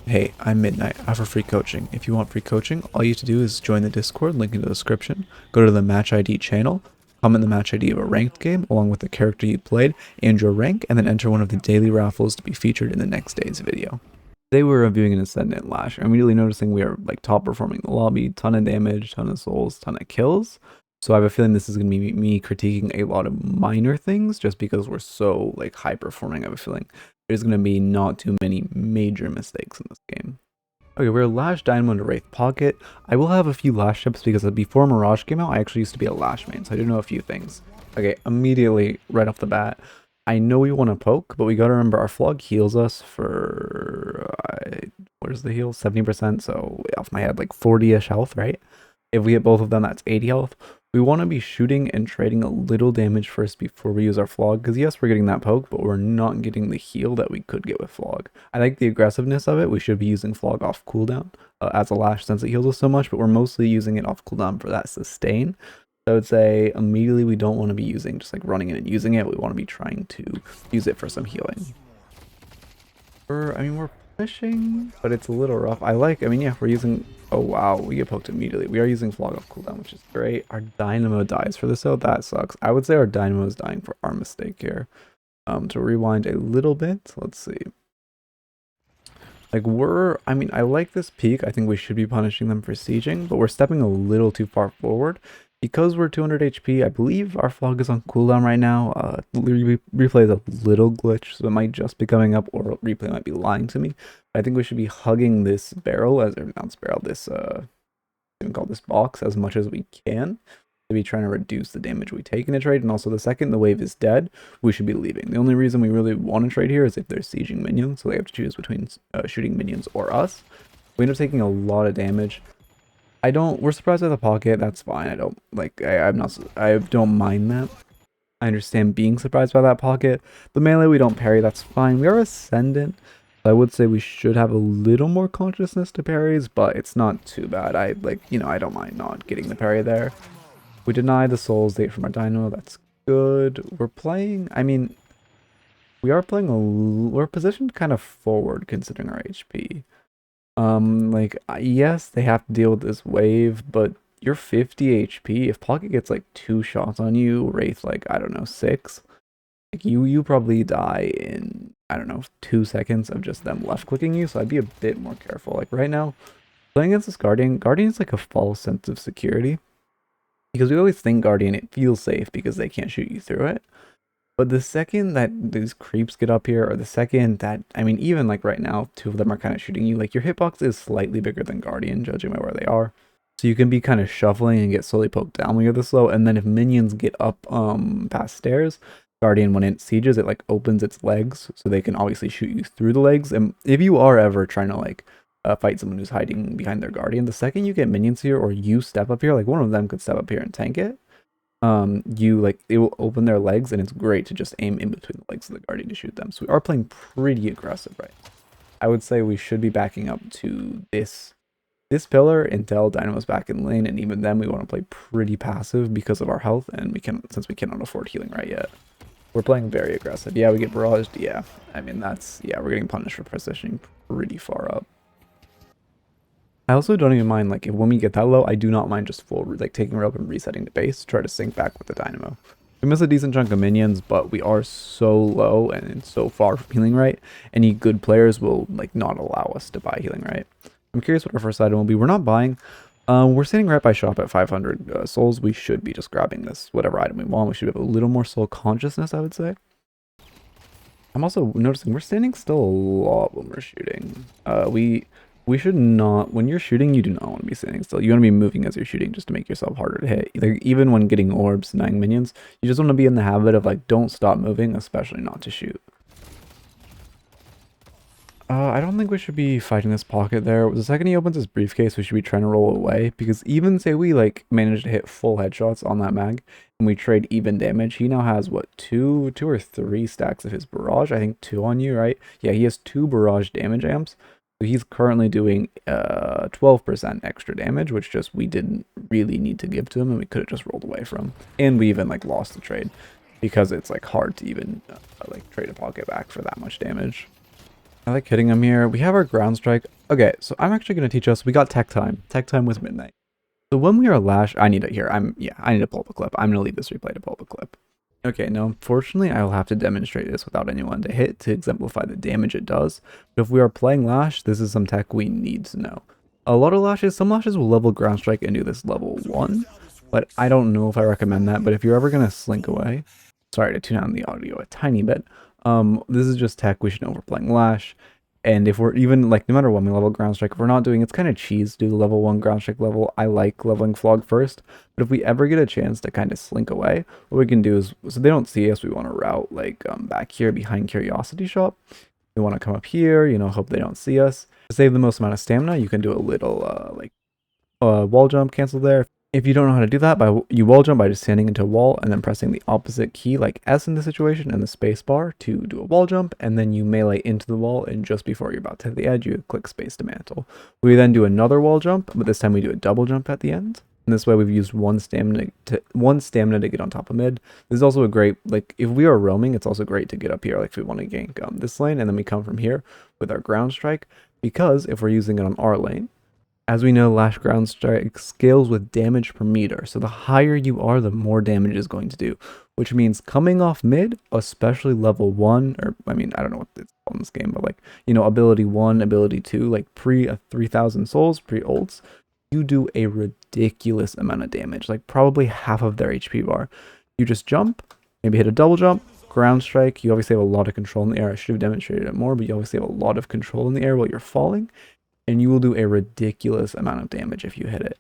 Hey, I'm Midnight. I offer free coaching. If you want free coaching, all you have to do is join the Discord, link in the description, go to the Match ID channel, comment the match ID of a ranked game along with the character you played and your rank, and then enter one of the daily raffles to be featured in the next day's video. Today we're reviewing an Ascendant Lash. I'm immediately noticing we are like top performing in the lobby, ton of damage, ton of souls, ton of kills. So I have a feeling this is going to be me critiquing a lot of minor things just because we're so like high performing. I have a feeling there's going to be not too many major mistakes in this game. Okay, we're Lash Dynamo into Wraith Pocket. I will have a few Lash tips because before Mirage came out, I actually used to be a Lash main, so I do know a few things. Okay, immediately, right off the bat, I know we want to poke, but we gotta remember our Flog heals us for, where's the heal? 70%, so off my head, like 40-ish health, right? If we hit both of them, that's 80 health. We want to be shooting and trading a little damage first before we use our Flog, because yes, we're getting that poke, but we're not getting the heal that we could get with Flog. I like the aggressiveness of it. We should be using Flog off cooldown as a Lash since it heals us so much, but we're mostly using it off cooldown for that sustain. So I would say immediately we don't want to be using just like running in and using it. We want to be trying to use it for some healing. We're pushing, but it's a little rough. Yeah, we're using, oh wow, we get poked immediately. We are using Flog off cooldown, which is great. Our Dynamo dies for this though, that sucks. I would say our Dynamo is dying for our mistake here. To rewind a little bit, let's see. Like I like this peak. I think we should be punishing them for sieging, but we're stepping a little too far forward. Because we're 200 HP, I believe our Flog is on cooldown right now. Replay is a little glitch, so it might just be coming up, or replay might be lying to me. I think we should be hugging this barrel, this even call this box, as much as we can. To be trying to reduce the damage we take in a trade, and also the second the wave is dead, we should be leaving. The only reason we really want to trade here is if they're sieging minions, so they have to choose between shooting minions or us. We end up taking a lot of damage. We're surprised by the pocket, that's fine. I don't mind that. I understand being surprised by that pocket. The melee we don't parry, that's fine. We are Ascendant. I would say we should have a little more consciousness to parries, but it's not too bad. I don't mind not getting the parry there. We deny the souls they get from our Dynamo, that's good. We're positioned kind of forward considering our HP. Yes, they have to deal with this wave, but you're 50 HP. If Pocket gets like 2 shots on you, Wraith like, I don't know, 6, like you probably die in, I don't know, 2 seconds of just them left clicking you, so I'd be a bit more careful. Like right now, playing against this Guardian is like a false sense of security. Because we always think Guardian, it feels safe because they can't shoot you through it. But the second that these creeps get up here, or the second that, even like right now, 2 of them are kind of shooting you, like your hitbox is slightly bigger than Guardian, judging by where they are. So you can be kind of shuffling and get slowly poked down when you're this low, and then if minions get up past stairs, Guardian, when it sieges, it like opens its legs, so they can obviously shoot you through the legs. And if you are ever trying to like fight someone who's hiding behind their Guardian, the second you get minions here, or you step up here, like one of them could step up here and tank it, it will open their legs, and it's great to just aim in between the legs of the Guardian to shoot them. So we are playing pretty aggressive, right? I would say we should be backing up to this pillar until Dynamo's back in lane, and even then we want to play pretty passive because of our health, and since we cannot afford healing right yet. We're playing very aggressive. Yeah, we get barraged. Yeah, we're getting punished for positioning pretty far up. I also don't even mind, like, if when we get that low, I do not mind just taking rope and resetting the base to try to sync back with the Dynamo. We miss a decent chunk of minions, but we are so low and so far from healing right. Any good players will, like, not allow us to buy healing right. I'm curious what our first item will be. We're not buying. We're sitting right by shop at 500 souls. We should be just grabbing this, whatever item we want. We should have a little more soul consciousness, I would say. I'm also noticing we're standing still a lot when we're shooting. We should not, when you're shooting, you do not want to be standing still. You want to be moving as you're shooting just to make yourself harder to hit. Like, even when getting orbs, denying minions, you just want to be in the habit of, like, don't stop moving, especially not to shoot. I don't think we should be fighting this pocket there. The second he opens his briefcase, we should be trying to roll away, because even say we, like, manage to hit full headshots on that mag, and we trade even damage, he now has, what, two or three stacks of his barrage? I think 2 on you, right? Yeah, he has 2 barrage damage amps. So he's currently doing 12% extra damage, which just we didn't really need to give to him, and we could have just rolled away from. And we even like lost the trade because it's like hard to even like trade a pocket back for that much damage. I like hitting him here. We have our ground strike. Okay, so I'm actually going to teach us. We got tech time. Tech time was midnight. So when we are Lash, I need it here. I need to pull up a clip. I'm going to leave this replay to pull up a clip. Okay, now unfortunately I will have to demonstrate this without anyone to hit to exemplify the damage it does. But if we are playing Lash, this is some tech we need to know. A lot of Lashes, some Lashes will level ground strike and do this level 1. But I don't know if I recommend that. But if you're ever going to slink away, sorry to tune down the audio a tiny bit. This is just tech we should know if we're playing Lash. And if we're even, like, no matter what we level ground strike, if we're not doing, it's kind of cheese to do the level 1 ground strike level. I like leveling Flog first. But if we ever get a chance to kind of slink away, what we can do is, so they don't see us, we want to route, like, back here behind Curiosity Shop. We want to come up here, you know, hope they don't see us. To save the most amount of stamina, you can do a little, wall jump cancel there. If you don't know how to do that, you wall jump by just standing into a wall and then pressing the opposite key like S in this situation and the space bar to do a wall jump, and then you melee into the wall, and just before you're about to hit the edge, you click space to mantle. We then do another wall jump, but this time we do a double jump at the end. And this way we've used one stamina to get on top of mid. This is also a great, like, if we are roaming, it's also great to get up here, like if we want to gank this lane, and then we come from here with our ground strike, because if we're using it on our lane, as we know, Lash Ground Strike scales with damage per meter, so the higher you are, the more damage is going to do, which means coming off mid, especially level 1, or, I mean, I don't know what it's called in this game, but, like, you know, ability 1, ability 2, like, pre 3,000 souls, pre-ults, you do a ridiculous amount of damage, like, probably half of their HP bar. You just jump, maybe hit a double jump, ground strike, you obviously have a lot of control in the air. I should have demonstrated it more, but you obviously have a lot of control in the air while you're falling, and you will do a ridiculous amount of damage if you hit it.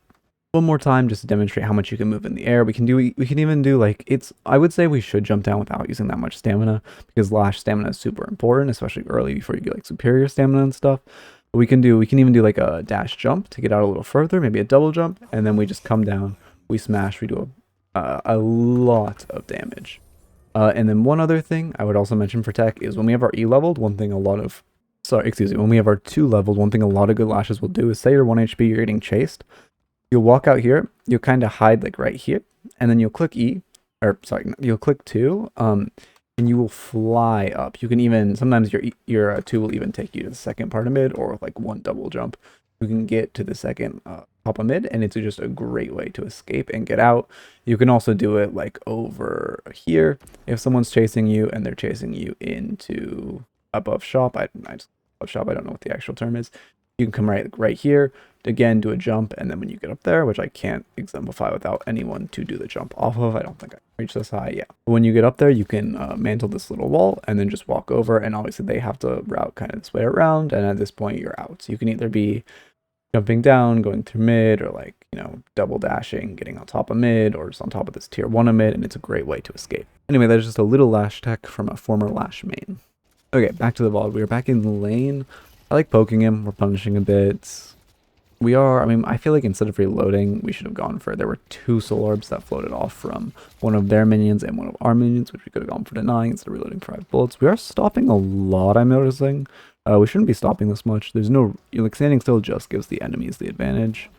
One more time, just to demonstrate how much you can move in the air. We can even do, like, I would say we should jump down without using that much stamina, because Lash stamina is super important, especially early before you get, like, superior stamina and stuff. But we can even do, like, a dash jump to get out a little further, maybe a double jump, and then we just come down, we smash, we do a lot of damage. And then one other thing I would also mention for tech is when we have our E leveled, when we have our 2 leveled, one thing a lot of good Lashes will do is, say you're 1 HP, you're getting chased, you'll walk out here, you'll kind of hide, like, right here, and then you'll click E, or sorry, you'll click 2, and you will fly up. You can even, sometimes your 2 will even take you to the second part of mid, or like one double jump, you can get to the second top of mid, and it's just a great way to escape and get out. You can also do it, like, over here, if someone's chasing you, and they're chasing you into above shop, I don't know what the actual term is. You can come right here, again, do a jump, and then when you get up there, which I can't exemplify without anyone to do the jump off of, I don't think I can reach this high, yeah. When you get up there, you can mantle this little wall, and then just walk over, and obviously they have to route kind of this way around, and at this point, you're out. So you can either be jumping down, going through mid, or, like, you know, double dashing, getting on top of mid, or just on top of this tier 1 of mid, and it's a great way to escape. Anyway, that's just a little Lash tech from a former Lash main. Okay, back to the VOD. We are back in the lane. I like poking him. We're punishing a bit. I feel like instead of reloading, we should have gone for, there were 2 soul orbs that floated off from one of their minions and one of our minions, which we could have gone for denying instead of reloading for 5 bullets. We are stopping a lot, I'm noticing. We shouldn't be stopping this much. There's no, like, standing still just gives the enemies the advantage.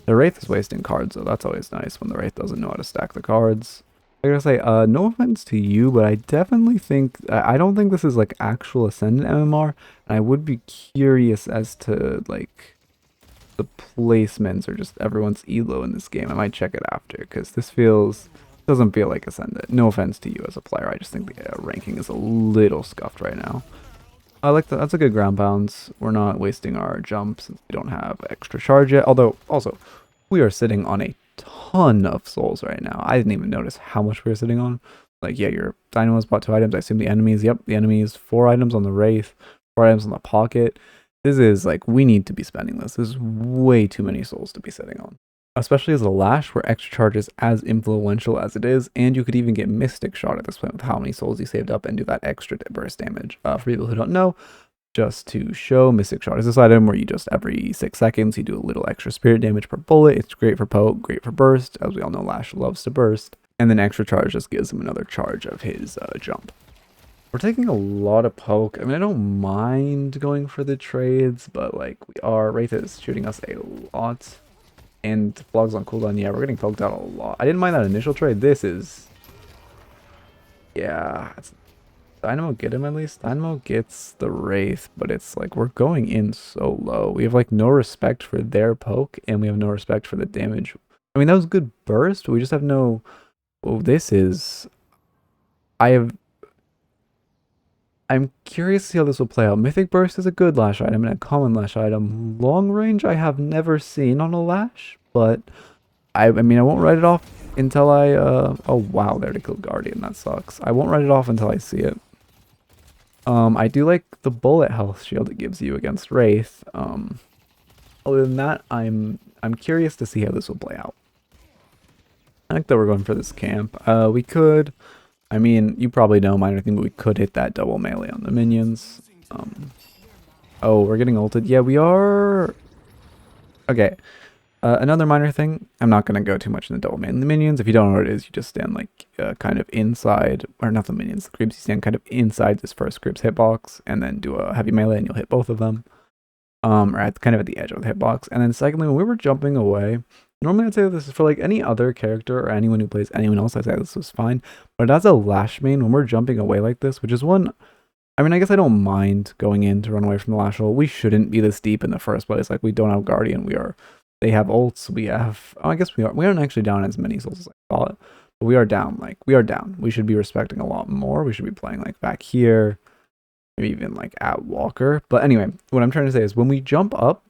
The Wraith is wasting cards, though. That's always nice when the Wraith doesn't know how to stack the cards. I gotta say, no offense to you, but I definitely think, I don't think this is, like, actual Ascendant MMR, and I would be curious as to, like, the placements or just everyone's elo in this game. I might check it after, because this doesn't feel like Ascendant. No offense to you as a player, I just think the ranking is a little scuffed right now. I like that. That's a good ground bounce. We're not wasting our jump since we don't have extra charge yet, although, also, we are sitting on a ton of souls right now. I didn't even notice how much we were sitting on. Like, yeah, your Dynamo's bought 2 items. I assume the enemies, yep, the enemies, 4 items on the Wraith, 4 items on the Pocket. This is, like, we need to be spending this. This is way too many souls to be sitting on. Especially as a Lash, where extra charge is as influential as it is, and you could even get Mystic Shot at this point with how many souls you saved up and do that extra burst damage. For people who don't know, just to show, Mystic Shot is this item where you just every 6 seconds you do a little extra spirit damage per bullet. It's great for poke, great for burst, as we all know Lash loves to burst, and then extra charge just gives him another charge of his jump. We're taking a lot of poke. I mean, I don't mind going for the trades, but, like, Wraith is shooting us a lot, and Flog's on cooldown. Yeah, we're getting poked out a lot. I didn't mind that initial trade. This is, yeah, Dynamo get him at least? Dynamo gets the Wraith, but it's like we're going in so low. We have like no respect for their poke, and we have no respect for the damage. I mean, that was a good burst, but we just have no... Oh, this is... I'm curious to see how this will play out. Mythic Burst is a good Lash item and a common Lash item. Long range I have never seen on a Lash, but I mean, I won't write it off until I... Oh, wow, there to kill Guardian. That sucks. I won't write it off until I see it. I do like the bullet health shield it gives you against Wraith. Other than that, I'm curious to see how this will play out. I think that we're going for this camp. We could... I mean, you probably know minor thing, but we could hit that double melee on the minions. Oh, we're getting ulted. Yeah, we are... Okay. Another minor thing, I'm not going to go too much in the double melee. The minions, if you don't know what it is, you just stand like kind of inside, or not the minions, the creeps, you stand kind of inside this first creep's hitbox, and then do a heavy melee, and you'll hit both of them. Or kind of at the edge of the hitbox. And then secondly, when we were jumping away, normally I'd say this is for like any other character or anyone who plays anyone else, I'd say this was fine. But as a Lash main, when we're jumping away like this, which is one, I mean, I guess I don't mind going in to run away from the Lash hole. We shouldn't be this deep in the first place. Like, we don't have Guardian. They have ults. We have, oh, I guess we aren't actually down as many souls as I thought. But we are down. Like, we are down. We should be respecting a lot more. We should be playing like back here. Maybe even like at Walker. But anyway, what I'm trying to say is when we jump up,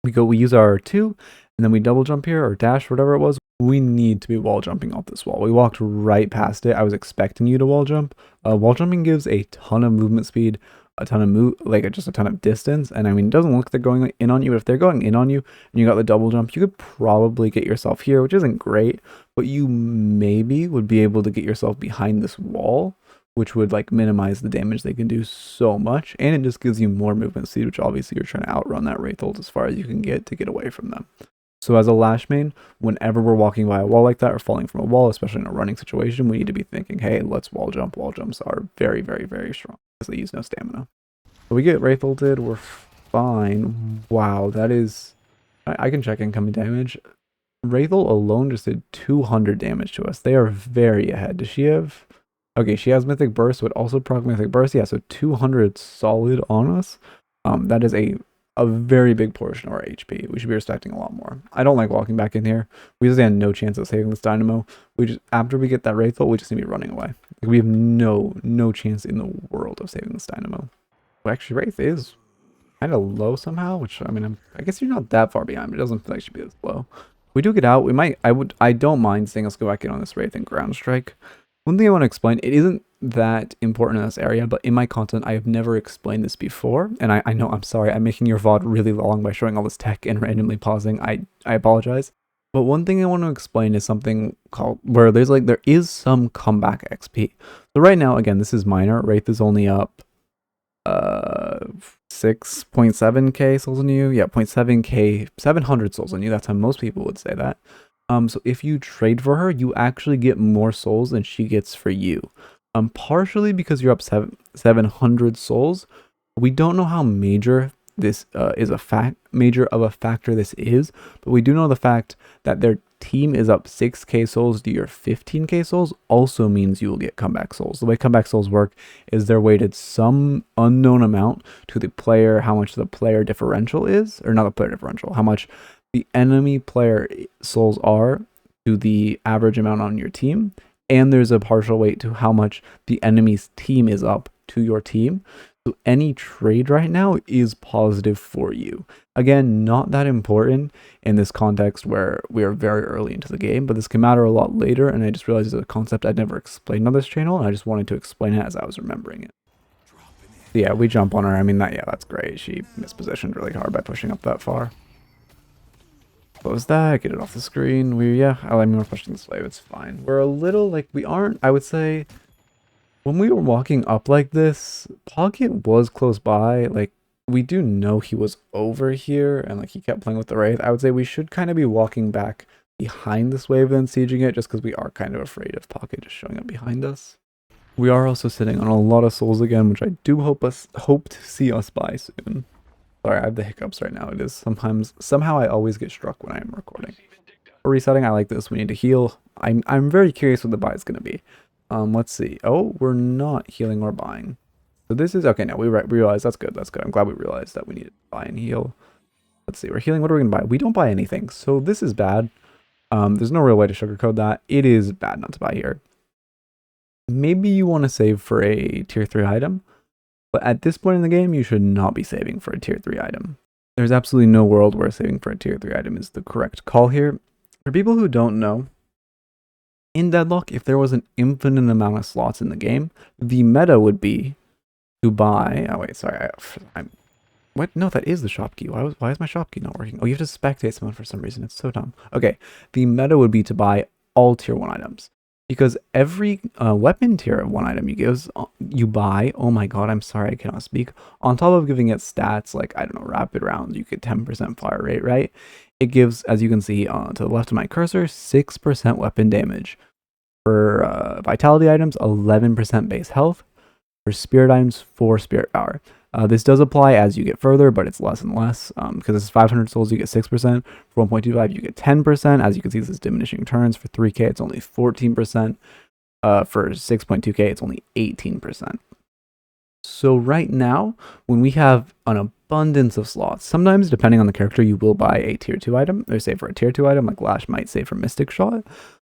we use our R2, and then we double jump here or dash, whatever it was. We need to be wall jumping off this wall. We walked right past it. I was expecting you to wall jump. Wall jumping gives a ton of movement speed, a ton of just a ton of distance. And I mean, it doesn't look like they're going in on you, but if they're going in on you and you got the double jump, you could probably get yourself here, which isn't great, but you maybe would be able to get yourself behind this wall, which would like minimize the damage they can do so much, and it just gives you more movement speed, which obviously you're trying to outrun that Wraith ult as far as you can get to get away from them. So as a Lash main, whenever we're walking by a wall like that or falling from a wall, especially in a running situation, we need to be thinking, hey, let's wall jump. Wall jumps are very, very, very strong because they use no stamina. So we get Wraith ulted, we're fine. Wow, that is... I can check incoming damage. Wraith ult alone just did 200 damage to us. They are very ahead. Does she have... Okay, she has Mythic Burst, would also proc Mythic Burst. Yeah, so 200 solid on us. That is a very big portion of our HP. We should be respecting a lot more. I don't like walking back in here. We just stand no chance of saving this Dynamo. After we get that Wraith ult, we just need to be running away. Like, we have no chance in the world of saving this Dynamo. Well, actually, Wraith is kind of low somehow, which, I mean, I guess you're not that far behind, but it doesn't feel like it should be this low. If we do get out, I don't mind seeing us go back in on this Wraith and ground strike. One thing I want to explain, it isn't that important in this area, but in my content, I have never explained this before. And I know, I'm sorry, I'm making your VOD really long by showing all this tech and randomly pausing. I apologize. But one thing I want to explain is something called, where there is some comeback XP. So right now, again, this is minor. Wraith is only up 6.7k souls on you. Yeah, 0.7k, 700 souls on you. That's how most people would say that. So if you trade for her, you actually get more souls than she gets for you. Partially because you're up 700 souls. We don't know how major this major of a factor this is, but we do know the fact that their team is up 6k souls to your 15k souls also means you will get comeback souls. The way comeback souls work is they're weighted some unknown amount to the player, how much the player differential is, or not the player differential, how much the enemy player souls are to the average amount on your team, and there's a partial weight to how much the enemy's team is up to your team. So any trade right now is positive for you. Again, not that important in this context where we are very early into the game, but this can matter a lot later, and I just realized it's a concept I'd never explained on this channel, and I just wanted to explain it as I was remembering it. So yeah, we jump on her. I mean, that's great. She mispositioned really hard by pushing up that far. Close that, get it off the screen. I mean, we're pushing this way, it's fine. We're a little, like, we aren't, I would say, when we were walking up like this, Pocket was close by. Like, we do know he was over here, and, like, he kept playing with the Wraith. I would say we should kind of be walking back behind this wave than sieging it, just because we are kind of afraid of Pocket just showing up behind us. We are also sitting on a lot of souls again, which I do hope to see us buy soon. Sorry, I have the hiccups right now. It is somehow I always get struck when I am recording. For resetting, I like this. We need to heal. I'm very curious what the buy is going to be. Let's see. Oh, we're not healing or buying. So this is okay. Now we realize that's good. That's good. I'm glad we realized that we need to buy and heal. Let's see. We're healing. What are we gonna buy? We don't buy anything. So this is bad. There's no real way to sugarcoat that. It is bad not to buy here. Maybe you want to save for a tier 3 item, but at this point in the game, you should not be saving for a tier 3 item. There's absolutely no world where saving for a tier 3 item is the correct call here. For people who don't know, in Deadlock, if there was an infinite amount of slots in the game, the meta would be to buy... Oh, wait, sorry. What? No, that is the shop key. Why is my shop key not working? Oh, you have to spectate someone for some reason. It's so dumb. Okay, the meta would be to buy all tier 1 items. Because every weapon tier of 1 item you buy, oh my god, I'm sorry, I cannot speak. On top of giving it stats like, I don't know, rapid rounds, you get 10% fire rate, right? It gives, as you can see to the left of my cursor, 6% weapon damage. For vitality items, 11% base health. For spirit items, 4 spirit power. This does apply as you get further, but it's less and less. Because it's 500 souls, you get 6%. For 1.25, you get 10%. As you can see, this is diminishing returns. For 3k, it's only 14%. For 6.2k, it's only 18%. So right now, when we have an abundance of slots, sometimes depending on the character, you will buy a tier 2 item, or save for a tier 2 item, like Lash might save for Mystic Shot.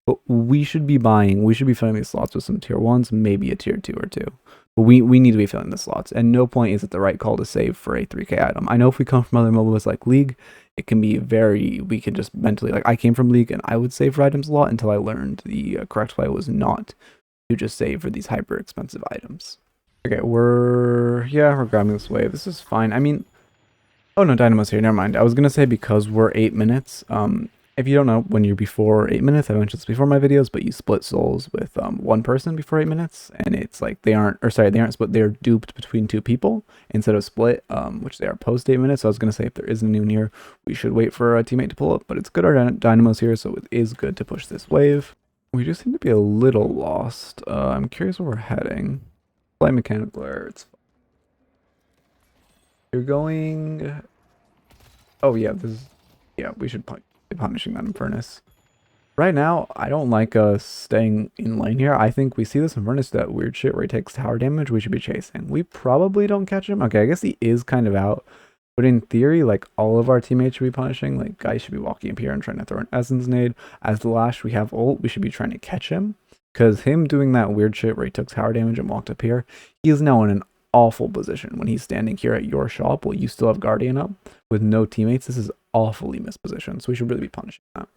But we should be filling these slots with some tier 1s, maybe a tier 2 or 2. But we need to be filling the slots, and no point is it the right call to save for a 3k item. I know if we come from other MOBAs like League, it can be we can just mentally, like I came from League and I would save for items a lot until I learned the correct way was not to just save for these hyper expensive items. Okay, we're grabbing this wave. This is fine. I mean, oh no, Dynamo's here. Never mind. I was gonna say because we're 8 minutes. If you don't know, when you're before 8 minutes, I mentioned this before my videos, but you split souls with one person before 8 minutes, and it's like they aren't split. They're duped between 2 people instead of split, which they are post 8 minutes. So I was gonna say if there is anyone here, we should wait for a teammate to pull up. But it's good our Dynamo's here, so it is good to push this wave. We just seem to be a little lost. I'm curious where we're heading. Flight mechanical error. It's fine. You're going. Oh yeah, we should be punishing that Infernus. Right now, I don't like us staying in lane here. I think we see this Infernus, that weird shit where he takes tower damage, we should be chasing. We probably don't catch him. Okay, I guess he is kind of out. But in theory, like, all of our teammates should be punishing. Like, guys should be walking up here and trying to throw an Essence Nade. As the Lash, we have ult, we should be trying to catch him. Because him doing that weird shit where he took tower damage and walked up here, he is now in an awful position when he's standing here at your shop while you still have Guardian up with no teammates. This is awfully mispositioned, so we should really be punishing that.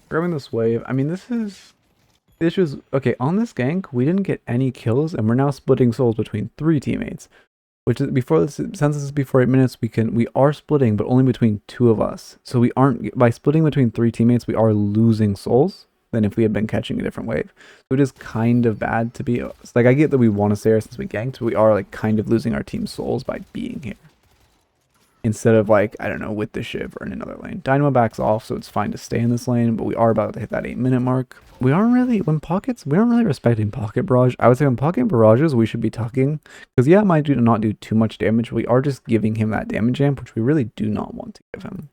Grabbing this wave, I mean, this is okay. On this gank, we didn't get any kills, and we're now splitting souls between 3 teammates. Which is since this is before 8 minutes, we are splitting, but only between 2 of us. So we aren't, by splitting between 3 teammates, we are losing souls than if we had been catching a different wave. So it is kind of bad to be, like, I get that we want to stay here since we ganked, but we are like kind of losing our team's souls by being here. Instead of, like, I don't know, with the Shiv or in another lane. Dynamo backs off, so it's fine to stay in this lane, but we are about to hit that 8-minute mark. We aren't really respecting pocket barrage. I would say on pocket barrages, we should be tucking. Because yeah, it might not do too much damage. We are just giving him that damage amp, which we really do not want to give him.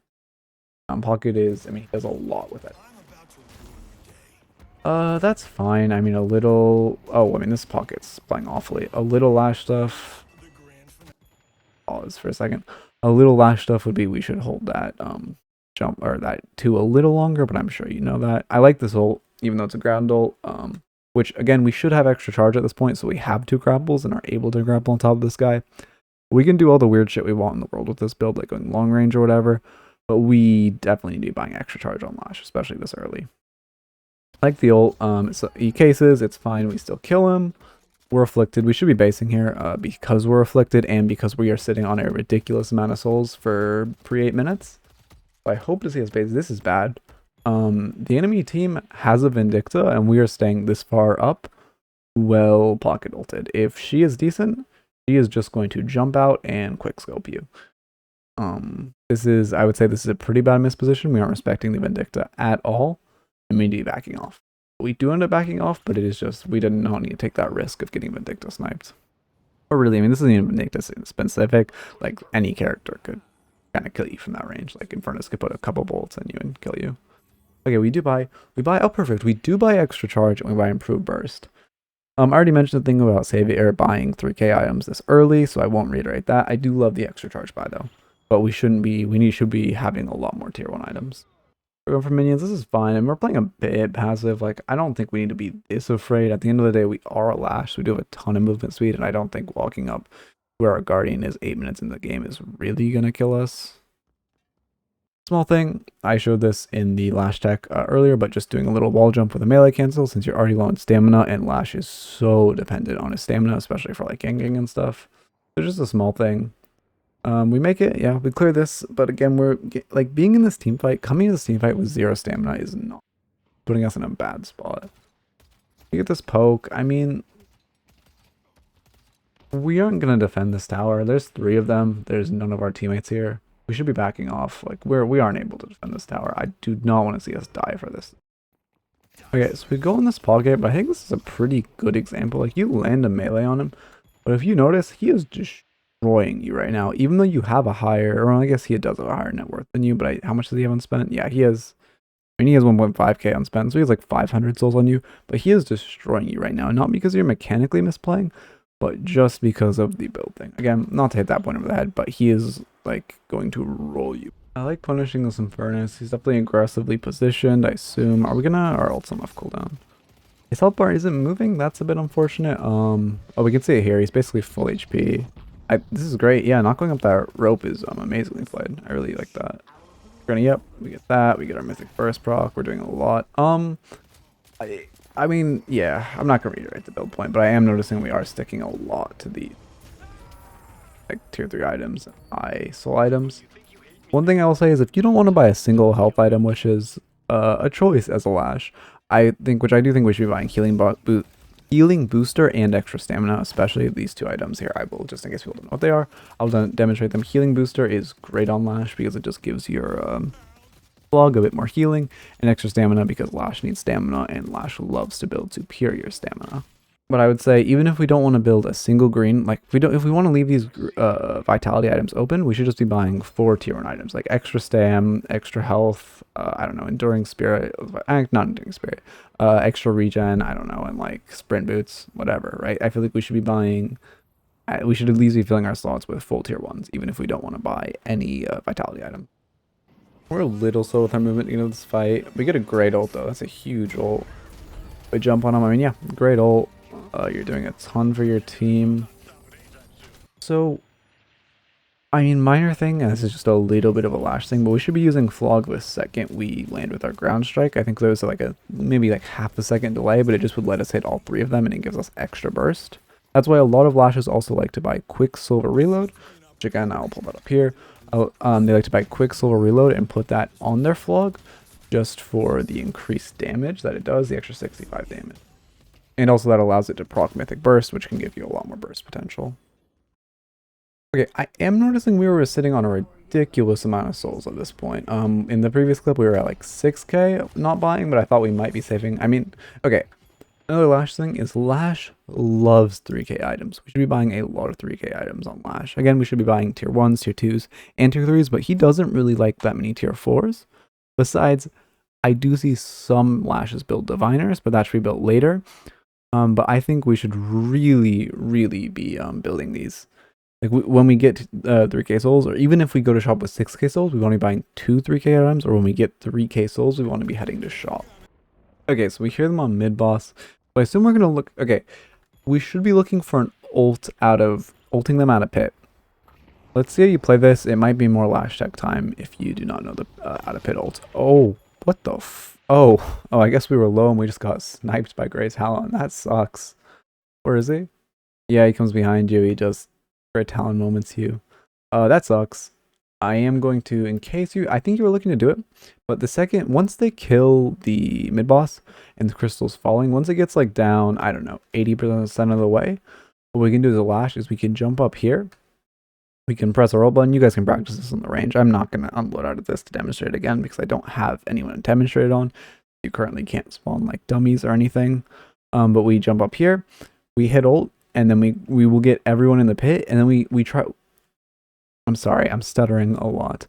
Pocket is, I mean, he does a lot with it. That's fine. I mean, a little, oh, I mean, this pocket's playing awfully. A little Lash stuff. Pause for a second. A little Lash stuff would be we should hold that jump or that 2 a little longer, but I'm sure you know that. I like this ult, even though it's a ground ult, which again, we should have extra charge at this point, so we have 2 grapples and are able to grapple on top of this guy. We can do all the weird shit we want in the world with this build, like going long range or whatever, but we definitely need to be buying extra charge on Lash, especially this early. Like the ult, he cases, it's fine, we still kill him. We're afflicted. We should be basing here because we're afflicted and because we are sitting on a ridiculous amount of souls for pre-8 minutes. So I hope to see us base. This is bad. The enemy team has a Vindicta and we are staying this far up. Well, pocket ulted. If she is decent, she is just going to jump out and quick scope you. I would say this is a pretty bad misposition. We aren't respecting the Vindicta at all. And we need to be backing off. We do end up backing off, but it is just, we did not need to take that risk of getting Vindicta sniped. Or really, I mean, this isn't even Vindicta specific. Like, any character could kind of kill you from that range. Like, Infernus could put a couple bolts in you and kill you. Okay, we buy, oh perfect, we do buy extra charge and we buy improved burst. I already mentioned the thing about saving or buying 3k items this early, so I won't reiterate that. I do love the extra charge buy though, but we shouldn't be. Should be having a lot more tier 1 items. We're going for minions. This is fine, and we're playing a bit passive. Like, I don't think we need to be this afraid. At the end of the day, we are a Lash. So we do have a ton of movement speed, and I don't think walking up where our Guardian is 8 minutes in the game is really gonna kill us. Small thing, I showed this in the Lash Tech earlier, but just doing a little wall jump with a melee cancel since you're already low on stamina, and Lash is so dependent on his stamina, especially for like ganking and stuff. So just a small thing. We make it, yeah, we clear this, but again, we're like being in this team fight, coming in this team fight with 0 stamina is not putting us in a bad spot. We get this poke, I mean, we aren't going to defend this tower. There's 3 of them. There's none of our teammates here. We should be backing off. Like, we aren't able to defend this tower. I do not want to see us die for this. Okay, so we go in this pocket, but I think this is a pretty good example. Like, you land a melee on him, but if you notice, he is destroying you right now. Even though you have a higher, or I guess he does have a higher net worth than you, but how much does he have unspent? Yeah, he has, I mean, he has 1.5k unspent, so he has like 500 souls on you, but he is destroying you right now. Not because you're mechanically misplaying, but just because of the build thing. Again, not to hit that point over the head, but he is like going to roll you. I like punishing this Infernus. He's definitely aggressively positioned, I assume. Are we gonna, our ult's on left cooldown. His health bar isn't moving, that's a bit unfortunate. Oh, we can see it here, he's basically full HP. This is great, yeah, not going up that rope is amazingly played. I really like that. We're gonna, yep, we get that, we get our Mythic Burst proc, we're doing a lot. I mean, yeah, I'm not going to reiterate the build point, but I am noticing we are sticking a lot to the like tier 3 items, soul items. One thing I will say is if you don't want to buy a single health item, which is a choice as a Lash, I do think we should be buying healing booster and extra stamina, especially these 2 items here. I will, just in case people don't know what they are, I'll demonstrate them. Healing booster is great on Lash because it just gives your slug a bit more healing, and extra stamina because Lash needs stamina and Lash loves to build superior stamina. But I would say even if we don't want to build a single green, like if we want to leave these vitality items open, we should just be buying 4 tier 1 items like extra stam, extra health, I don't know, enduring spirit, not enduring spirit, extra regen, I don't know, and like sprint boots, whatever, right? I feel like we should be buying, we should at least be filling our slots with full tier 1s, even if we don't want to buy any vitality item. We're a little slow with our movement into this fight. We get a great ult though. That's a huge ult. We jump on him. I mean, yeah, great ult. You're doing a ton for your team. So, I mean, minor thing, and this is just a little bit of a Lash thing, but we should be using Flog the second we land with our ground strike. I think there's like maybe like half a second delay, but it just would let us hit all 3 of them and it gives us extra burst. That's why a lot of Lashes also like to buy Quicksilver Reload, which again, I'll pull that up here. They like to buy Quicksilver Reload and put that on their Flog just for the increased damage that it does, the extra 65 damage. And also that allows it to proc Mythic Burst, which can give you a lot more burst potential. Okay, I am noticing we were sitting on a ridiculous amount of souls at this point. In the previous clip, we were at like 6k not buying, but I thought we might be saving. I mean, okay, another Lash thing is Lash loves 3k items. We should be buying a lot of 3k items on Lash. Again, we should be buying tier 1s, tier 2s, and tier 3s, but he doesn't really like that many tier 4s. Besides, I do see some Lashes build Diviners, but that should be built later. But I think we should really, really be building these. Like when we get 3k souls, or even if we go to shop with 6k souls, we want to be buying 2 3k items, or when we get 3k souls, we want to be heading to shop. Okay, so we hear them on mid boss. So I assume we're going to look, okay, we should be looking for an ulting them out of pit. Let's see how you play this. It might be more Lash Tech time if you do not know the out of pit ult. Oh, what the oh, I guess we were low and we just got sniped by Gray's Talon. That sucks. Where is he? Yeah, he comes behind you. He does Grey Talon moments you. That sucks. I am going to, in case I think you were looking to do it, but once they kill the mid boss and the crystal's falling, once it gets like down, I don't know, 80% of the way, what we can do as a Lash is we can jump up here. We can press our ult button. You guys can practice this on the range. I'm not going to unload out of this to demonstrate it again because I don't have anyone to demonstrate it on. You currently can't spawn like dummies or anything. But we jump up here, we hit ult, and then we will get everyone in the pit, and then we try. I'm sorry, I'm stuttering a lot.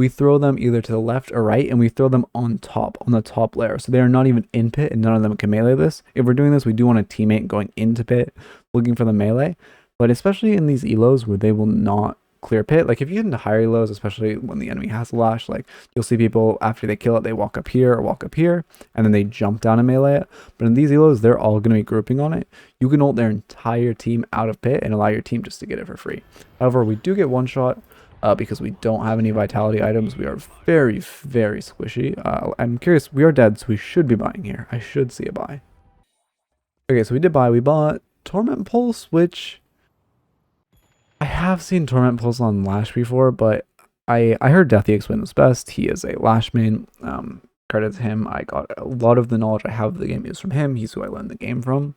we throw them either to the left or right, and we throw them on the top layer. So they are not even in pit, and none of them can melee this. If we're doing this, we do want a teammate going into pit, looking for the melee. But especially in these elos where they will not clear pit, like if you get into higher elos, especially when the enemy has a lash, like you'll see people after they kill it, they walk up here or walk up here, and then they jump down and melee it. But in these elos, they're all going to be grouping on it. You can ult their entire team out of pit and allow your team just to get it for free. However, we do get one shot because we don't have any vitality items. We are very, very squishy. I'm curious, we are dead, so we should be buying here. I should see a buy. Okay, so we did buy. We bought Torment Pulse, which I have seen Torment Pulse on Lash before, but I heard Deathy explain this best. He is a Lash main. Credit to him. I got a lot of the knowledge I have of the game is from him. He's who I learned the game from.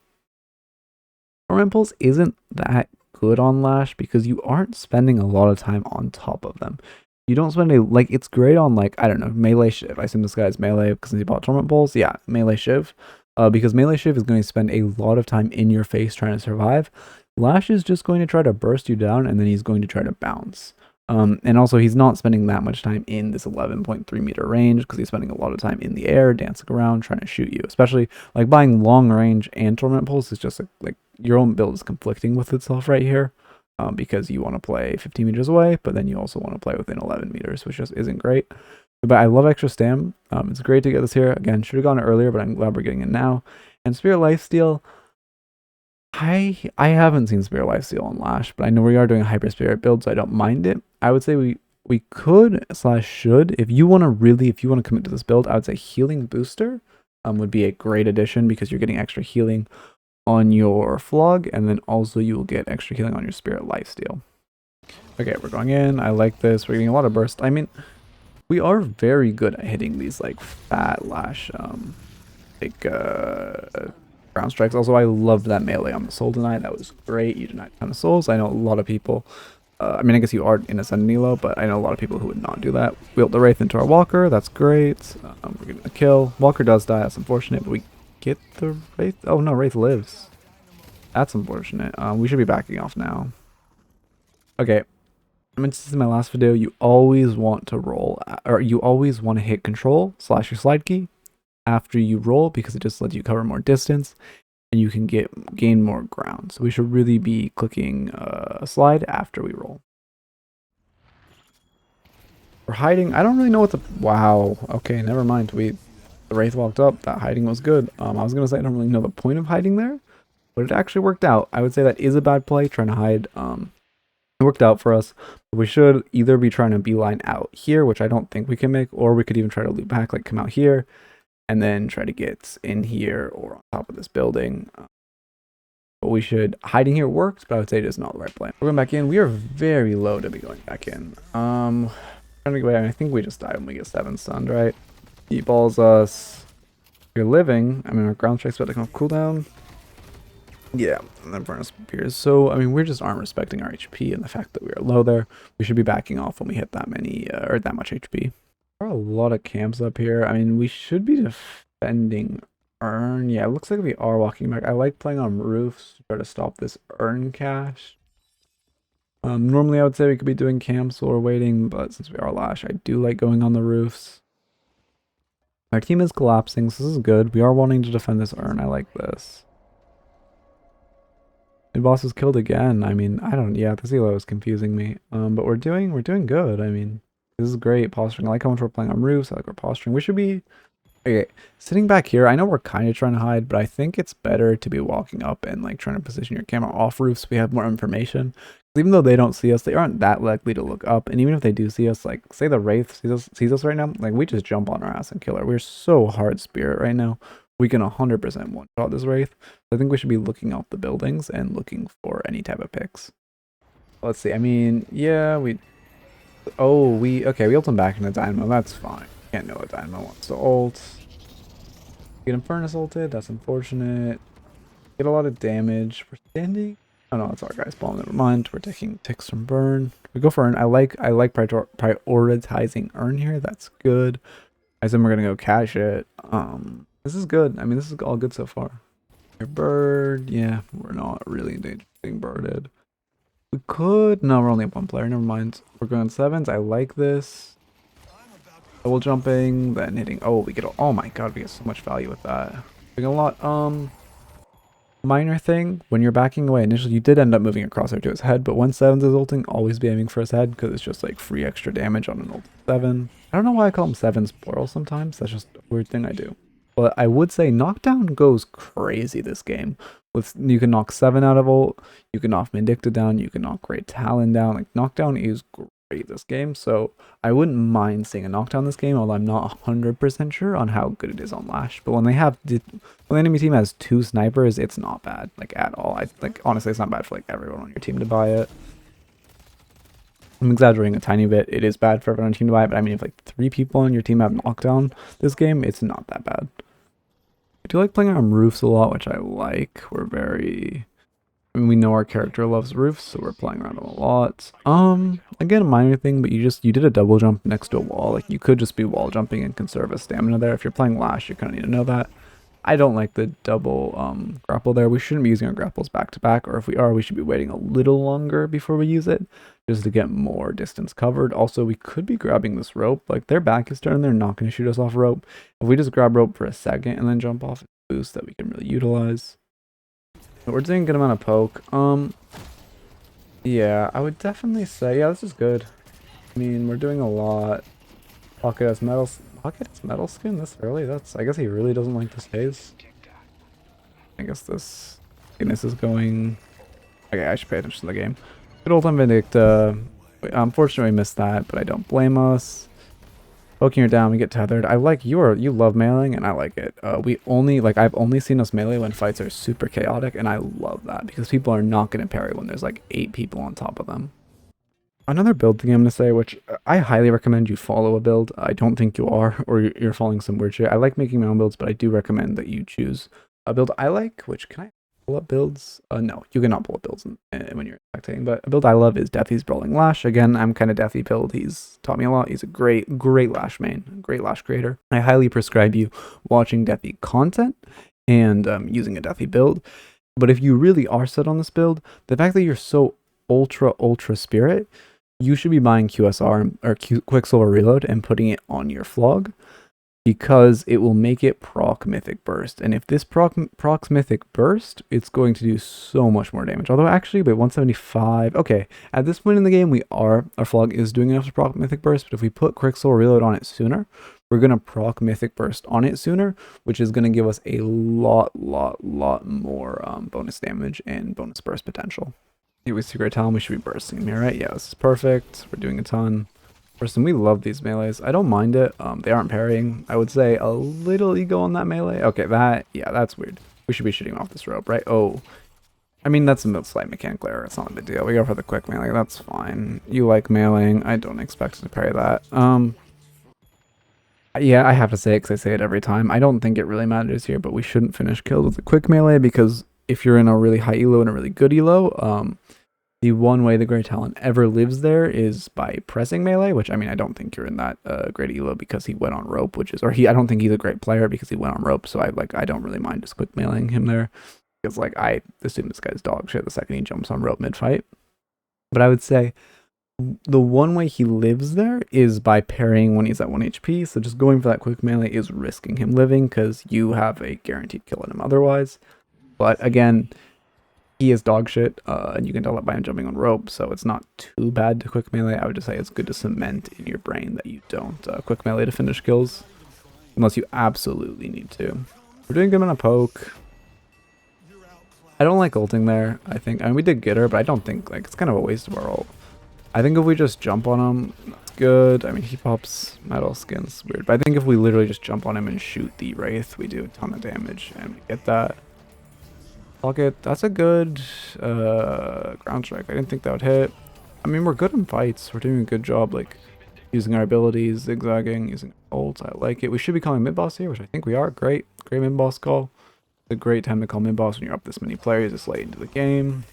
Torment Pulse isn't that good on Lash because you aren't spending a lot of time on top of them. You don't spend like, it's great on, like, I don't know, melee Shiv. I assume this guy's melee because he bought Torment Pulse. Yeah, melee Shiv. Because melee Shiv is going to spend a lot of time in your face trying to survive. Lash is just going to try to burst you down, and then he's going to try to bounce. And also, he's not spending that much time in this 11.3 meter range because he's spending a lot of time in the air, dancing around, trying to shoot you. Especially, like, buying long range and Torment Pulse is just, like your own build is conflicting with itself right here. Because you want to play 15 meters away, but then you also want to play within 11 meters, which just isn't great. But I love extra stam. It's great to get this here. Again, should have gone earlier, but I'm glad we're getting it now. And Spirit Lifesteal, I haven't seen Spirit Lifesteal on Lash, but I know we are doing a Hyper Spirit build, so I don't mind it. I would say we could / should, if you want to commit to this build, I would say Healing Booster would be a great addition because you're getting extra healing on your Flog, and then also you will get extra healing on your Spirit Lifesteal. Okay, we're going in. I like this. We're getting a lot of burst. I mean, we are very good at hitting these like fat Lash ground strikes. Also, I loved that melee on the soul tonight. That was great. You denied a ton of souls. I know a lot of people, I mean, I guess you are in Ascendant Elo, but I know a lot of people who would not do that. We ult the Wraith into our Walker. That's great. We're getting a kill. Walker does die. That's unfortunate, but we get the Wraith. Oh no, Wraith lives. That's unfortunate. We should be backing off now. Okay. I mentioned this in my last video. You always want to roll, or you always want to hit control / your slide key after you roll because it just lets you cover more distance and you can gain more ground. So we should really be clicking a slide after we roll. We're hiding. I don't really know what the... Wow. Okay, never mind. The Wraith walked up. That hiding was good. I was going to say I don't really know the point of hiding there, but it actually worked out. I would say that is a bad play, trying to hide. It worked out for us. But we should either be trying to beeline out here, which I don't think we can make, or we could even try to loop back, like come out here, and then try to get in here or on top of this building. But we should... Hiding here works, but I would say it is not the right plan. We're going back in. We are very low to be going back in. Trying to go away. I think we just die when we get 7 stunned, right? He balls us. You're living. I mean, our ground strike's about to come off cooldown. Yeah, and then Furnace appears. So, I mean, we just aren't respecting our HP and the fact that we are low there. We should be backing off when we hit that many, or that much HP. There are a lot of camps up here. I mean, we should be defending Urn. Yeah, it looks like we are walking back. I like playing on roofs to try to stop this Urn cache. Normally I would say we could be doing camps or waiting, but since we are Lash, I do like going on the roofs. Our team is collapsing, so this is good. We are wanting to defend this Urn. I like this. And boss was killed again. I mean, yeah, this elo is confusing me. But we're doing good. I mean, this is great posturing. I like how much we're playing on roofs. I like we're posturing. We should be... Okay, sitting back here, I know we're kind of trying to hide, but I think it's better to be walking up and like trying to position your camera off roofs so we have more information. Even though they don't see us, they aren't that likely to look up. And even if they do see us, like say the Wraith sees us right now, like we just jump on our ass and kill her. We're so hard spirit right now. We can 100% one-shot this Wraith. So I think we should be looking out the buildings and looking for any type of picks. Let's see. I mean, yeah, we ult him back into Dynamo. That's fine. Can't know what Dynamo wants to ult. Get him Furnace ulted. That's unfortunate. Get a lot of damage. We're standing. Oh no, that's our guy's ball. Never mind. We're taking ticks from burn. We go for Urn. I like prioritizing Urn here. That's good. I said we're gonna go cash it. This is good. I mean, this is all good so far. Your bird. Yeah, we're not really in danger of being birded. We could... No, we're only up 1 player. Never mind. We're going 7s. I like this. double jumping, then hitting. Oh, we get. Oh my god, we get so much value with that. Doing a lot. Minor thing, when you're backing away initially, you did end up moving a crosshair to his head, but when 7's is ulting, always be aiming for his head, because it's just like free extra damage on an ult 7. I don't know why I call him 7's plural sometimes, that's just a weird thing I do. But I would say knockdown goes crazy this game. You can knock 7 out of ult, you can knock Vindicta down, you can knock Great Talon down, like knockdown is great this game, so I wouldn't mind seeing a knockdown this game, although I'm not 100% sure on how good it is on Lash. But when when the enemy team has 2 snipers, it's not bad, like at all. Honestly, it's not bad for like everyone on your team to buy it. I'm exaggerating a tiny bit. It is bad for everyone on your team to buy it, but I mean, if like 3 people on your team have knockdown this game, it's not that bad. I do like playing on roofs a lot, which I like. I mean, we know our character loves roofs, so we're playing around them a lot. Again, a minor thing, but you did a double jump next to a wall. Like, you could just be wall jumping and conserve a stamina there. If you're playing Lash, you kind of need to know that. I don't like the double grapple there. We shouldn't be using our grapples back to back, or if we are, we should be waiting a little longer before we use it, just to get more distance covered. Also, we could be grabbing this rope. Like, their back is turned, they're not going to shoot us off rope. If we just grab rope for a second and then jump off, it's a boost that we can really utilize. We're doing a good amount of poke. Yeah, I would definitely say, yeah, this is good. I mean, we're doing a lot. Pocket has metal skin this early? I guess he really doesn't like this haze. I guess this is going. Okay, I should pay attention to the game. Good old time Vindicta. Unfortunately, we missed that, but I don't blame us. Poking her down, we get tethered. You love meleeing, and I like it. I've only seen us melee when fights are super chaotic, and I love that because people are not going to parry when there's like 8 people on top of them. Another build thing I'm going to say, which I highly recommend you follow a build. I don't think you are, or you're following some weird shit. I like making my own builds, but I do recommend that you choose a build I like, which can I pull up builds? No, you cannot pull up builds when you're spectating, but a build I love is Deathy's Brawling Lash. Again, I'm kind of Deathy build. He's taught me a lot. He's a great Lash main, great Lash creator. I highly prescribe you watching Deathy content and using a Deathy build. But if you really are set on this build, the fact that you're so ultra spirit, you should be buying QSR or Quicksilver Reload and putting it on your flog, because it will make it proc Mythic Burst. And if this procs Mythic Burst, it's going to do so much more damage. Although actually, wait, 175. Okay, at this point in the game, our flog is doing enough to proc Mythic Burst, but if we put Quicksilver Reload on it sooner, we're going to proc Mythic Burst on it sooner, which is going to give us a lot more bonus damage and bonus burst potential. We see Great Talon, we should be bursting him here, right? Yeah, this is perfect. We're doing a ton. Person, we love these melees. I don't mind it. They aren't parrying. I would say a little ego on that melee. Okay, that's weird. We should be shooting off this rope, right? Oh, I mean, that's a slight mechanical error. It's not a big deal. We go for the quick melee. That's fine. You like meleeing. I don't expect to parry that. Yeah, I have to say it because I say it every time. I don't think it really matters here, but we shouldn't finish kills with a quick melee, because if you're in a really high elo and a really good elo, the one way the Great Talon ever lives there is by pressing melee, which, I mean, I don't think you're in that great elo because he went on rope, I don't think he's a great player because he went on rope, so I don't really mind just quick meleeing him there, because like I assume this guy's dog shit the second he jumps on rope mid-fight. But I would say the one way he lives there is by parrying when he's at 1 HP, so just going for that quick melee is risking him living because you have a guaranteed kill on him otherwise. But again, he is dog shit, and you can tell that by him jumping on rope, so it's not too bad to quick melee. I would just say it's good to cement in your brain that you don't quick melee to finish kills, unless you absolutely need to. We're doing a good amount of poke. I don't like ulting there, I think. I mean, we did get her, but I don't think, like, it's kind of a waste of our ult. I think if we just jump on him, that's good. I mean, he pops metal skins, weird. But I think if we literally just jump on him and shoot the Wraith, we do a ton of damage, and we get that. Pocket, that's a good ground strike. I didn't think that would hit. I mean, we're good in fights. We're doing a good job, like, using our abilities, zigzagging, using ults. I like it. We should be calling mid-boss here, which I think we are. Great mid-boss call. It's a great time to call mid-boss when you're up this many players this late into the game.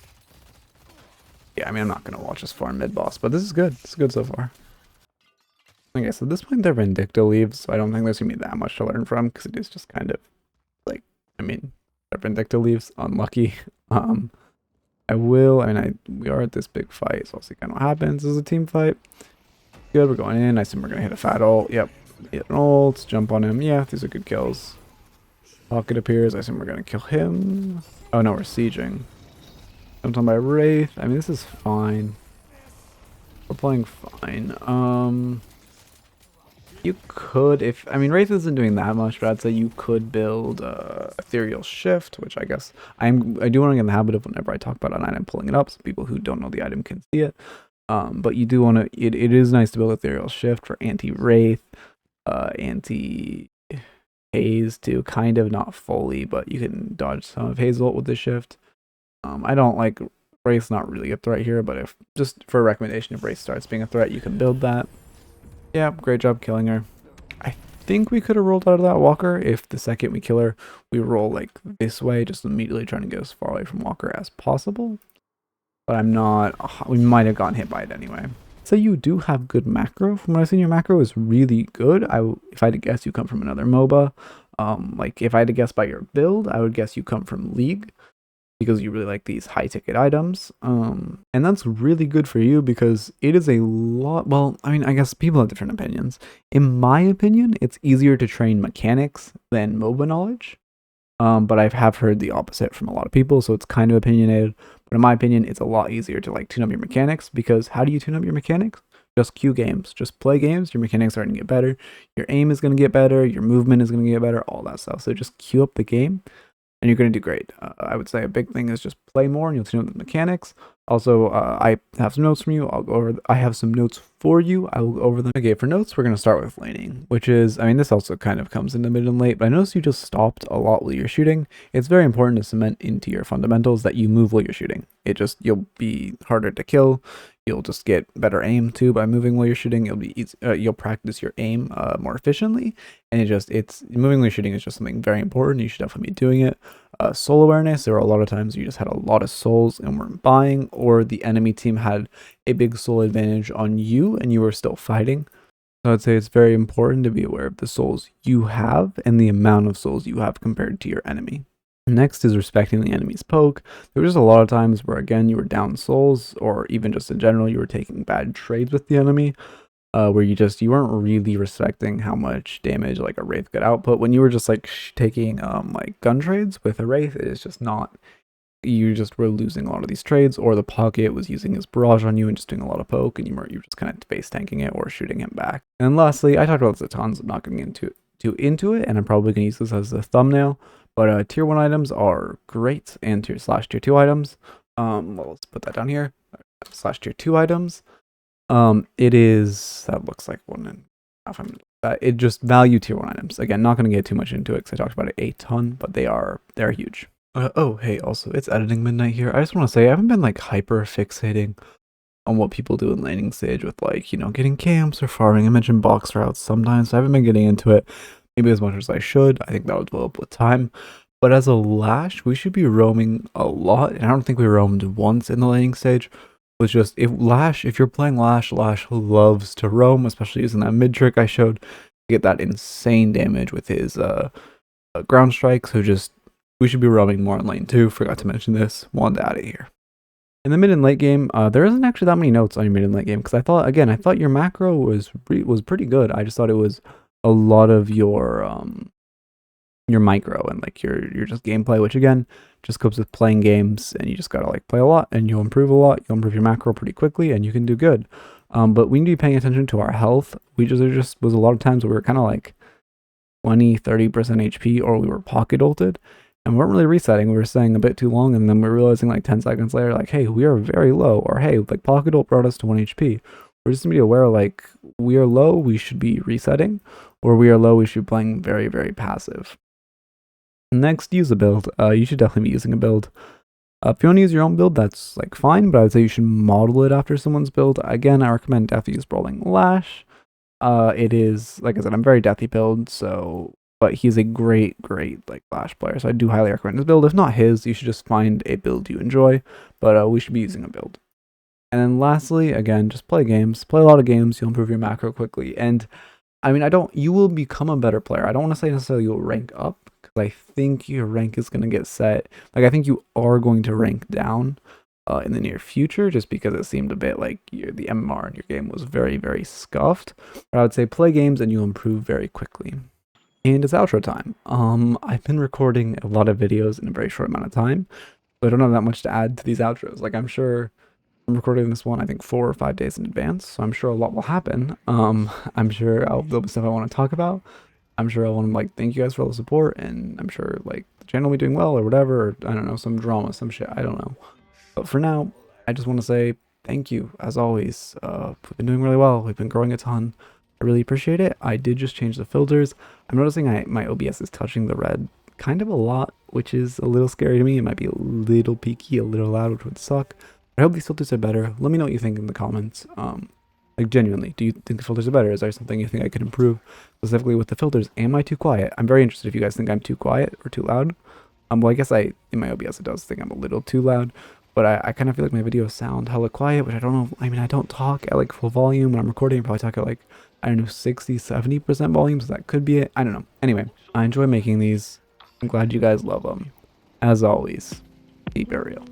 Yeah, I mean, I'm not going to watch us farm mid-boss, but this is good. This is good so far. Okay, so at this point, their Vindicta leaves, so I don't think there's going to be that much to learn from, because it is just kind of, like, I mean, their Vindicta leaves. Unlucky. We are at this big fight, so I'll see kind of what happens. This is a team fight. Good, we're going in. I assume we're going to hit a fat ult. Yep. Hit an ult, jump on him. Yeah, these are good kills. Pocket appears. I assume we're gonna kill him. Oh no, we're sieging. Jumped on by Wraith. I mean, this is fine. We're playing fine. You could, if I mean, Wraith isn't doing that much, but I'd say you could build Ethereal Shift, which I guess I do want to get in the habit of whenever I talk about an item pulling it up, so people who don't know the item can see it. But you do want to. It is nice to build Ethereal Shift for anti-Wraith, anti-Haze too. Kind of, not fully, but you can dodge some of Hazel with the shift. I don't like Wraith's not really a threat here, but if just for a recommendation, if Wraith starts being a threat, you can build that. Yeah, great job killing her. I think we could have rolled out of that walker if the second we kill her, we roll like this way, just immediately trying to get as far away from walker as possible. But I'm not, we might have gotten hit by it anyway. So you do have good macro. From what I've seen, your macro is really good. If I had to guess, you come from another MOBA. Like if I had to guess by your build, I would guess you come from League, because you really like these high ticket items. And that's really good for you because it is a lot. Well, I mean, I guess people have different opinions. In my opinion, it's easier to train mechanics than MOBA knowledge. But I have heard the opposite from a lot of people, so it's kind of opinionated. But in my opinion, it's a lot easier to like tune up your mechanics, because how do you tune up your mechanics? Just queue games. Just play games. Your mechanics are going to get better. Your aim is going to get better. Your movement is going to get better. All that stuff. So just queue up the game, and you're going to do great. I would say a big thing is just play more, and you'll tune up the mechanics. Also, I have some notes from you. I have some notes for you. I will go over them. Okay, for notes, we're going to start with laning, which is, I mean, this also kind of comes into mid and late, but I noticed you just stopped a lot while you're shooting. It's very important to cement into your fundamentals that you move while you're shooting. You'll be harder to kill. You'll just get better aim too by moving while you're shooting. It'll be easy, you'll practice your aim more efficiently, and it's moving while you're shooting is just something very important. You should definitely be doing it. Soul awareness, there were a lot of times you just had a lot of souls and weren't buying, or the enemy team had a big soul advantage on you and you were still fighting. So I'd say it's very important to be aware of the souls you have and the amount of souls you have compared to your enemy. Next is respecting the enemy's poke. There was just a lot of times where, again, you were down souls, or even just in general, you were taking bad trades with the enemy, where you weren't really respecting how much damage like a Wraith could output. When you were just like taking like gun trades with a Wraith, it is just not, you just were losing a lot of these trades, or the pocket was using his barrage on you and just doing a lot of poke, and you were just kind of base tanking it or shooting him back. And lastly, I talked about this a ton, so I'm not getting into it, and I'm probably going to use this as the thumbnail. But tier 1 items are great, and tier 2 items. Well, let's put that down here. /tier 2 items. It is, that looks like one. It just value tier 1 items. Again, not going to get too much into it because I talked about it a ton, but they're huge. Oh, hey, also, it's editing midnight here. I just want to say I haven't been like hyper fixating on what people do in laning stage with, like, you know, getting camps or farming. I mentioned box routes sometimes, so I haven't been getting into it maybe as much as I should. I think that would develop with time. But as a Lash, we should be roaming a lot, and I don't think we roamed once in the laning stage. It was just, if you're playing Lash loves to roam, especially using that mid trick I showed to get that insane damage with his ground strike. So just, we should be roaming more in lane 2. Forgot to mention this. Wanted out of here. In the mid and late game, there isn't actually that many notes on your mid and late game, because I thought your macro was pretty good. I just thought it was a lot of your micro and like your just gameplay, which again just comes with playing games, and you just gotta like play a lot and you'll improve a lot. You'll improve your macro pretty quickly and you can do good. But we need to be paying attention to our health. There just was a lot of times where we were kind of like 20-30% HP, or we were pocket ulted and we weren't really resetting. We were staying a bit too long, and then we're realizing like 10 seconds later, like, hey, we are very low, or hey, like pocket ult brought us to 1 HP. We're just gonna be aware, like, we are low, we should be resetting, or we are low, we should be playing very, very passive. Next, use a build. You should definitely be using a build. If you want to use your own build, that's like fine, but I would say you should model it after someone's build. Again, I recommend definitely use Brawling Lash. It is, like I said, I'm very deathy build, but he's a great like Lash player, so I do highly recommend his build. If not his, you should just find a build you enjoy, but we should be using a build. And then lastly, again, just play games. Play a lot of games, you'll improve your macro quickly. And I mean, you will become a better player. I don't want to say necessarily you'll rank up, because I think your rank is going to get set. Like, I think you are going to rank down in the near future, just because it seemed a bit like the MMR in your game was very, very scuffed. But I would say play games and you'll improve very quickly. And it's outro time. I've been recording a lot of videos in a very short amount of time, so I don't have that much to add to these outros. Like, I'm sure I'm recording this one, I think 4 or 5 days in advance, so I'm sure a lot will happen. I'm sure there'll be stuff I want to talk about. I'm sure I want to like thank you guys for all the support, and I'm sure like the channel will be doing well or whatever. Or, I don't know, some drama, some shit. I don't know. But for now, I just want to say thank you as always. We've been doing really well. We've been growing a ton. I really appreciate it. I did just change the filters. I'm noticing my OBS is touching the red kind of a lot, which is a little scary to me. It might be a little peaky, a little loud, which would suck. I hope these filters are better. Let me know what you think in the comments. Like genuinely, do you think the filters are better? Is there something you think I could improve specifically with the filters? Am I too quiet? I'm very interested if you guys think I'm too quiet or too loud. Well, I guess in my OBS it does think I'm a little too loud, but I kind of feel like my videos sound hella quiet, which I don't know. I mean, I don't talk at like full volume when I'm recording. I probably talk at like, I don't know, 60-70% volume, so that could be it. I don't know. Anyway, I enjoy making these. I'm glad you guys love them. As always, keep it real.